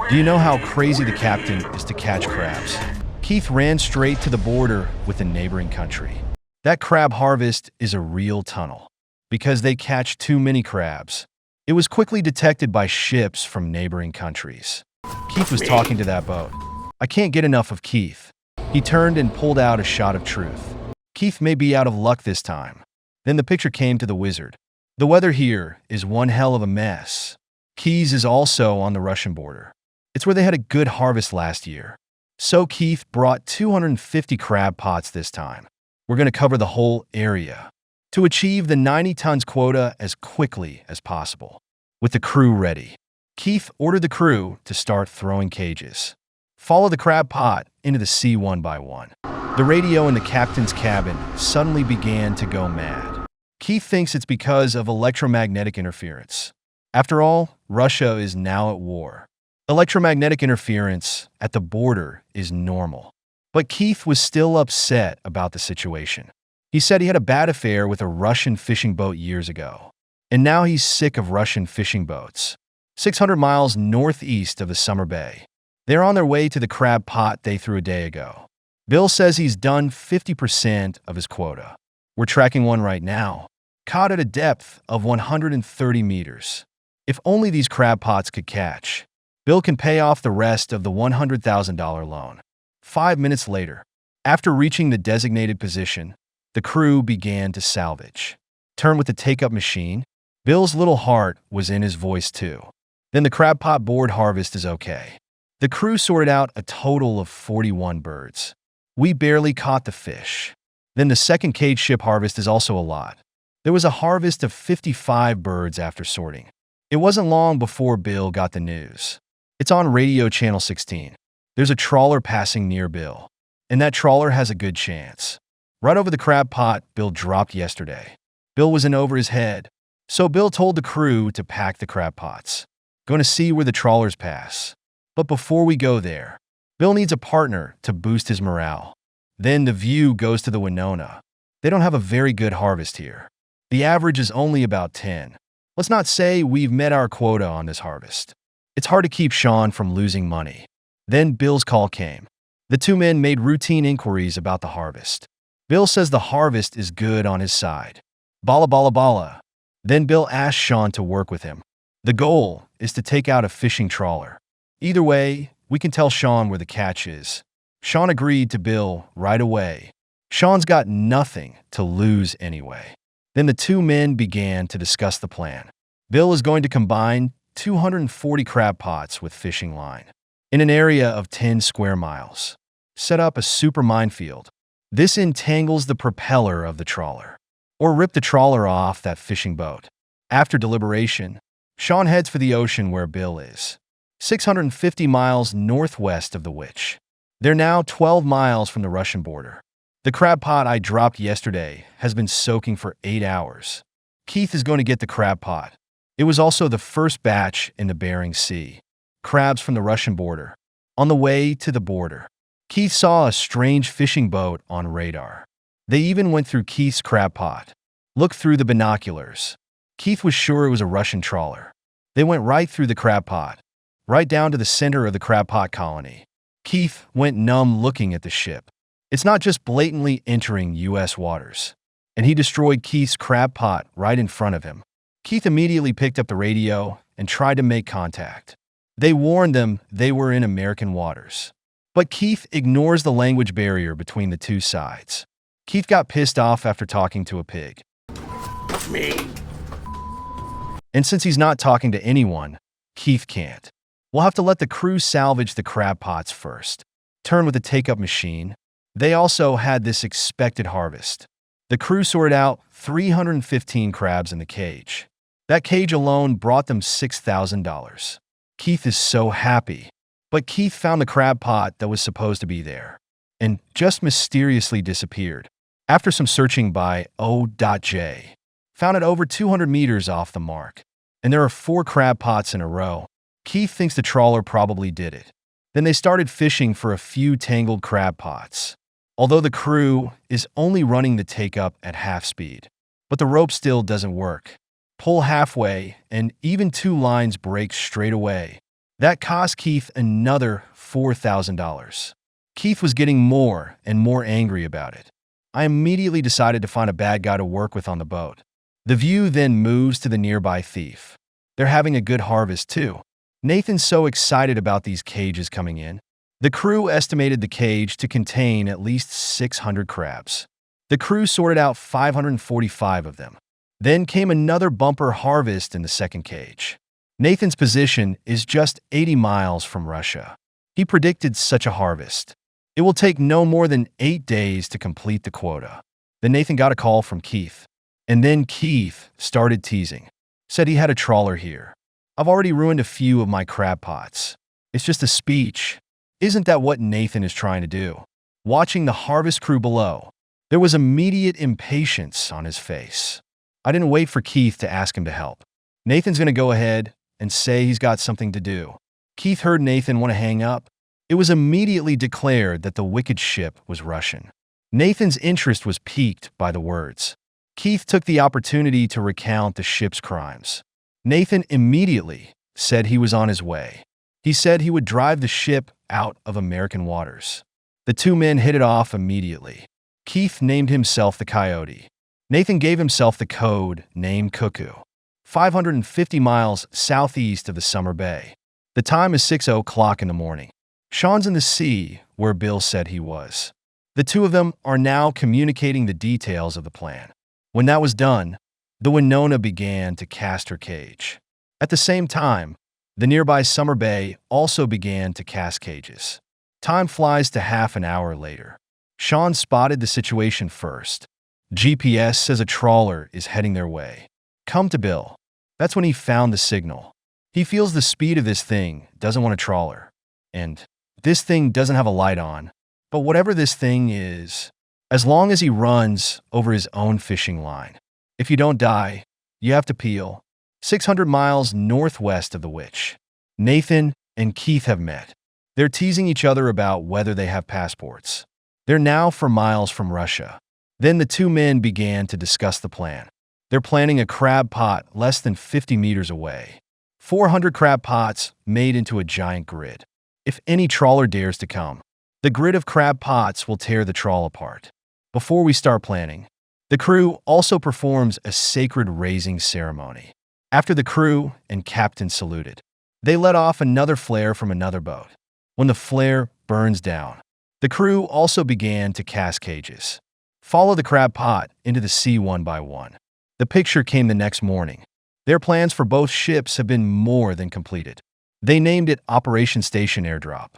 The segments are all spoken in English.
Do you know how crazy the captain is to catch crabs? Keith ran straight to the border with the neighboring country. That crab harvest is a real tunnel because they catch too many crabs. It was quickly detected by ships from neighboring countries. Keith was talking to that boat. I can't get enough of Keith. He turned and pulled out a shot of truth. Keith may be out of luck this time. Then the picture came to the wizard. The weather here is one hell of a mess. Keys is also on the Russian border. It's where they had a good harvest last year. So Keith brought 250 crab pots this time. We're going to cover the whole area to achieve the 90 tons quota as quickly as possible. With the crew ready, Keith ordered the crew to start throwing cages. Follow the crab pot into the sea one by one. The radio in the captain's cabin suddenly began to go mad. Keith thinks it's because of electromagnetic interference. After all, Russia is now at war. Electromagnetic interference at the border is normal. But Keith was still upset about the situation. He said he had a bad affair with a Russian fishing boat years ago. And now he's sick of Russian fishing boats. 600 miles northeast of the Summer Bay. They're on their way to the crab pot they threw a day ago. Bill says he's done 50% of his quota. We're tracking one right now, caught at a depth of 130 meters. If only these crab pots could catch, Bill can pay off the rest of the $100,000 loan. 5 minutes later, after reaching the designated position, the crew began to salvage. Turn with the take-up machine. Bill's little heart was in his voice too. Then the crab pot board harvest is okay. The crew sorted out a total of 41 birds. We barely caught the fish. Then the second cage ship harvest is also a lot. There was a harvest of 55 birds after sorting. It wasn't long before Bill got the news. It's on radio channel 16. There's a trawler passing near Bill, and that trawler has a good chance. Right over the crab pot Bill dropped yesterday. Bill was in over his head, so Bill told the crew to pack the crab pots. Going to see where the trawlers pass. But before we go there, Bill needs a partner to boost his morale. Then the view goes to the Winona. They don't have a very good harvest here. The average is only about 10. Let's not say we've met our quota on this harvest. It's hard to keep Sean from losing money. Then Bill's call came. The two men made routine inquiries about the harvest. Bill says the harvest is good on his side. Bala bala bala. Then Bill asked Sean to work with him. The goal is to take out a fishing trawler. Either way, we can tell Sean where the catch is. Sean agreed to Bill right away. Sean's got nothing to lose anyway. Then the two men began to discuss the plan. Bill is going to combine 240 crab pots with fishing line in an area of 10 square miles. Set up a super minefield. This entangles the propeller of the trawler, or rip the trawler off that fishing boat. After deliberation, Sean heads for the ocean where Bill is, 650 miles northwest of the Witch. They're now 12 miles from the Russian border. The crab pot I dropped yesterday has been soaking for 8 hours. Keith is going to get the crab pot. It was also the first batch in the Bering Sea. Crabs from the Russian border. On the way to the border, Keith saw a strange fishing boat on radar. They even went through Keith's crab pot. Looked through the binoculars. Keith was sure it was a Russian trawler. They went right through the crab pot, right down to the center of the crab pot colony. Keith went numb looking at the ship. It's not just blatantly entering U.S. waters. And he destroyed Keith's crab pot right in front of him. Keith immediately picked up the radio and tried to make contact. They warned them they were in American waters. But Keith ignores the language barrier between the two sides. Keith got pissed off after talking to a pig. Me. And since he's not talking to anyone, Keith can't. We'll have to let the crew salvage the crab pots first. Turn with the take-up machine. They also had this expected harvest. The crew sorted out 315 crabs in the cage. That cage alone brought them $6,000. Keith is so happy. But Keith found the crab pot that was supposed to be there and just mysteriously disappeared. After some searching by O.J, found it over 200 meters off the mark. And there are 4 crab pots in a row. Keith thinks the trawler probably did it. Then they started fishing for a few tangled crab pots. Although the crew is only running the take-up at half speed. But the rope still doesn't work. Pull halfway, and even 2 lines break straight away. That cost Keith another $4,000. Keith was getting more and more angry about it. I immediately decided to find a bad guy to work with on the boat. The view then moves to the nearby thief. They're having a good harvest too. Nathan's so excited about these cages coming in. The crew estimated the cage to contain at least 600 crabs. The crew sorted out 545 of them. Then came another bumper harvest in the second cage. Nathan's position is just 80 miles from Russia. He predicted such a harvest. It will take no more than 8 days to complete the quota. Then Nathan got a call from Keith. And then Keith started teasing. Said he had a trawler here. I've already ruined a few of my crab pots. It's just a speech. Isn't that what Nathan is trying to do? Watching the harvest crew below, there was immediate impatience on his face. I didn't wait for Keith to ask him to help. Nathan's going to go ahead and say he's got something to do. Keith heard Nathan want to hang up. It was immediately declared that the wicked ship was Russian. Nathan's interest was piqued by the words. Keith took the opportunity to recount the ship's crimes. Nathan immediately said he was on his way. He said he would drive the ship out of American waters. The two men hit it off immediately. Keith named himself the Coyote. Nathan gave himself the code name Cuckoo. 550 miles southeast of the Summer Bay. The time is 6:00 in the morning. Sean's in the sea where Bill said he was. The two of them are now communicating the details of the plan. When that was done, the Winona began to cast her cage. At the same time, the nearby Summer Bay also began to cast cages. Time flies to half an hour later. Sean spotted the situation first. GPS says a trawler is heading their way. Come to Bill. That's when he found the signal. He feels the speed of this thing, doesn't want a trawler. And this thing doesn't have a light on. But whatever this thing is, as long as he runs over his own fishing line, if you don't die, you have to peel. 600 miles northwest of the Witch. Nathan and Keith have met. They're teasing each other about whether they have passports. They're now 4 miles from Russia. Then the two men began to discuss the plan. They're planning a crab pot less than 50 meters away. 400 crab pots made into a giant grid. If any trawler dares to come, the grid of crab pots will tear the trawl apart. Before we start planning, the crew also performs a sacred raising ceremony. After the crew and captain saluted, they let off another flare from another boat. When the flare burns down, the crew also began to cast cages. Follow the crab pot into the sea one by one. The picture came the next morning. Their plans for both ships have been more than completed. They named it Operation Station Airdrop.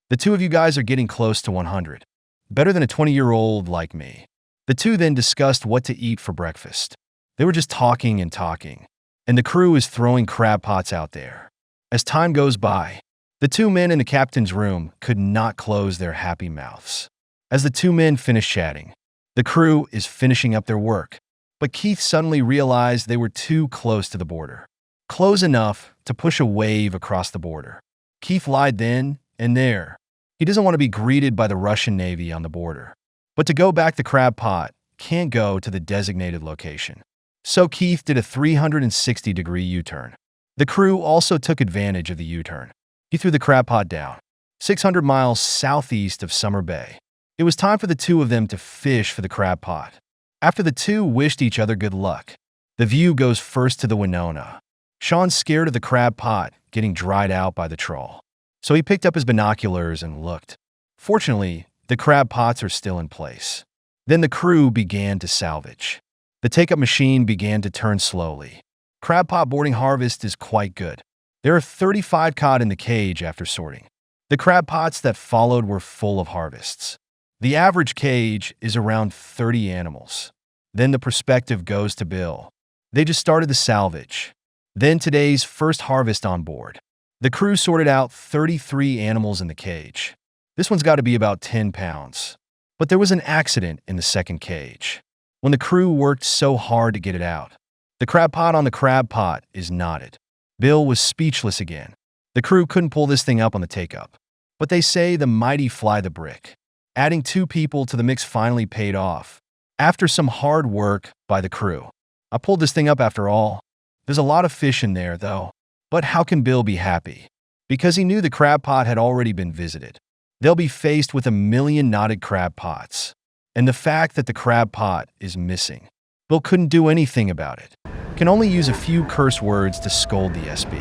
The two of you guys are getting close to 100. Better than a 20-year-old like me. The two then discussed what to eat for breakfast. They were just talking and talking, and the crew is throwing crab pots out there. As time goes by, the two men in the captain's room could not close their happy mouths. As the two men finish chatting, the crew is finishing up their work, but Keith suddenly realized they were too close to the border. Close enough to push a wave across the border. Keith lied then and there. He doesn't want to be greeted by the Russian Navy on the border. But to go back the crab pot, can't go to the designated location. So Keith did a 360-degree U-turn. The crew also took advantage of the U-turn. He threw the crab pot down, 600 miles southeast of Summer Bay. It was time for the two of them to fish for the crab pot. After the two wished each other good luck, the view goes first to the Winona. Sean's scared of the crab pot getting dried out by the trawl, so he picked up his binoculars and looked. Fortunately, the crab pots are still in place. Then the crew began to salvage. The take-up machine began to turn slowly. Crab pot boarding harvest is quite good. There are 35 caught in the cage after sorting. The crab pots that followed were full of harvests. The average cage is around 30 animals. Then the perspective goes to Bill. They just started the salvage. Then today's first harvest on board. The crew sorted out 33 animals in the cage. This one's got to be about 10 pounds. But there was an accident in the second cage. When the crew worked so hard to get it out, the crab pot on the crab pot is knotted. Bill was speechless again. The crew couldn't pull this thing up on the take-up. But they say the mighty fly the brick. Adding 2 people to the mix finally paid off. After some hard work by the crew, I pulled this thing up after all. There's a lot of fish in there, though. But how can Bill be happy? because he knew the crab pot had already been visited. They'll be faced with 1,000,000 knotted crab pots. And the fact that the crab pot is missing. Bill couldn't do anything about it. Can only use a few curse words to scold the SB.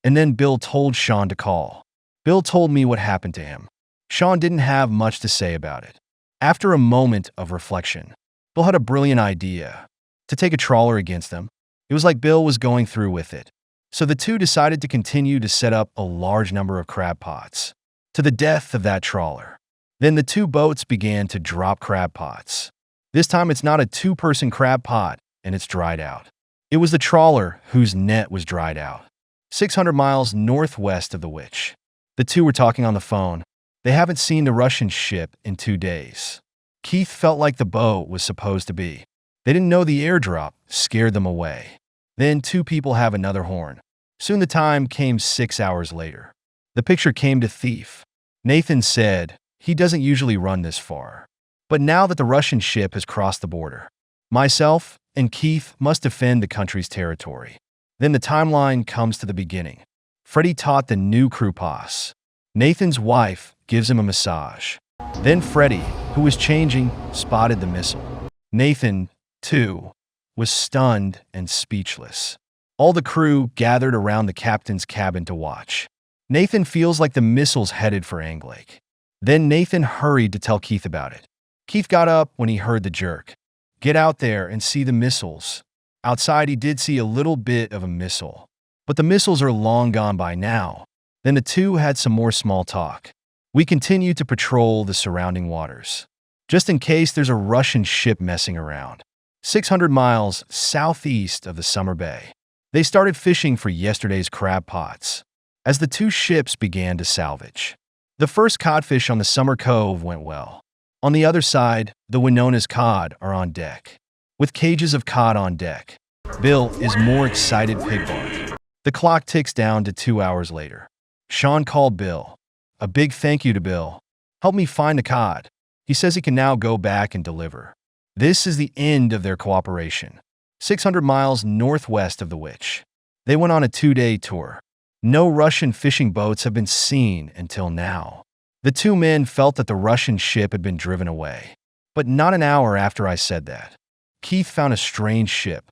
And then Bill told Sean to call. Bill told me what happened to him. Sean didn't have much to say about it. After a moment of reflection, Bill had a brilliant idea. To take a trawler against them. It was like Bill was going through with it. So the two decided to continue to set up a large number of crab pots, to the death of that trawler. Then the two boats began to drop crab pots. This time it's not a two-person crab pot, and it's dried out. It was the trawler whose net was dried out, 600 miles northwest of the Witch. The two were talking on the phone. They haven't seen the Russian ship in 2 days. Keith felt like the boat was supposed to be. They didn't know the airdrop scared them away. Then 2 people have another horn. Soon the time came 6 hours later. The picture came to Thief. Nathan said he doesn't usually run this far. But now that the Russian ship has crossed the border, myself and Keith must defend the country's territory. Then the timeline comes to the beginning. Freddie taught the new crew boss. Nathan's wife gives him a massage. Then Freddie, who was changing, spotted the missile. Nathan, too, was stunned and speechless. All the crew gathered around the captain's cabin to watch. Nathan feels like the missile's headed for Anglake. Then Nathan hurried to tell Keith about it. Keith got up when he heard the jerk. Get out there and see the missiles. Outside he did see a little bit of a missile. But the missiles are long gone by now. Then the two had some more small talk. We continued to patrol the surrounding waters, just in case there's a Russian ship messing around. 600 miles southeast of the Summer Bay. They started fishing for yesterday's crab pots, as the 2 ships began to salvage. The first codfish on the Summer Cove went well. On the other side, the Winona's cod are on deck, with cages of cod on deck. Bill is more excited pig bark. The clock ticks down to 2 hours later. Sean called Bill. A big thank you to Bill. Help me find the cod. He says he can now go back and deliver. This is the end of their cooperation. 600 miles northwest of the Witch. They went on a 2-day tour. No Russian fishing boats have been seen until now. The 2 men felt that the Russian ship had been driven away. But not an hour after I said that, Keith found a strange ship.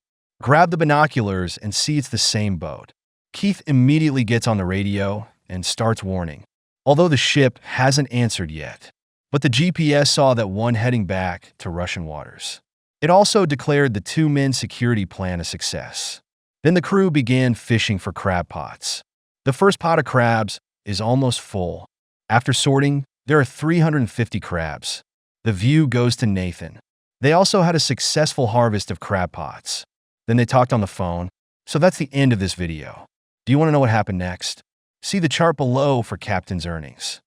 Grab the binoculars and see it's the same boat. Keith immediately gets on the radio and starts warning, although the ship hasn't answered yet. But the GPS saw that one heading back to Russian waters. It also declared the 2 men's security plan a success. Then the crew began fishing for crab pots. The first pot of crabs is almost full. After sorting, there are 350 crabs. The view goes to Nathan. They also had a successful harvest of crab pots. Then they talked on the phone. So that's the end of this video. Do you want to know what happened next? See the chart below for Captain's earnings.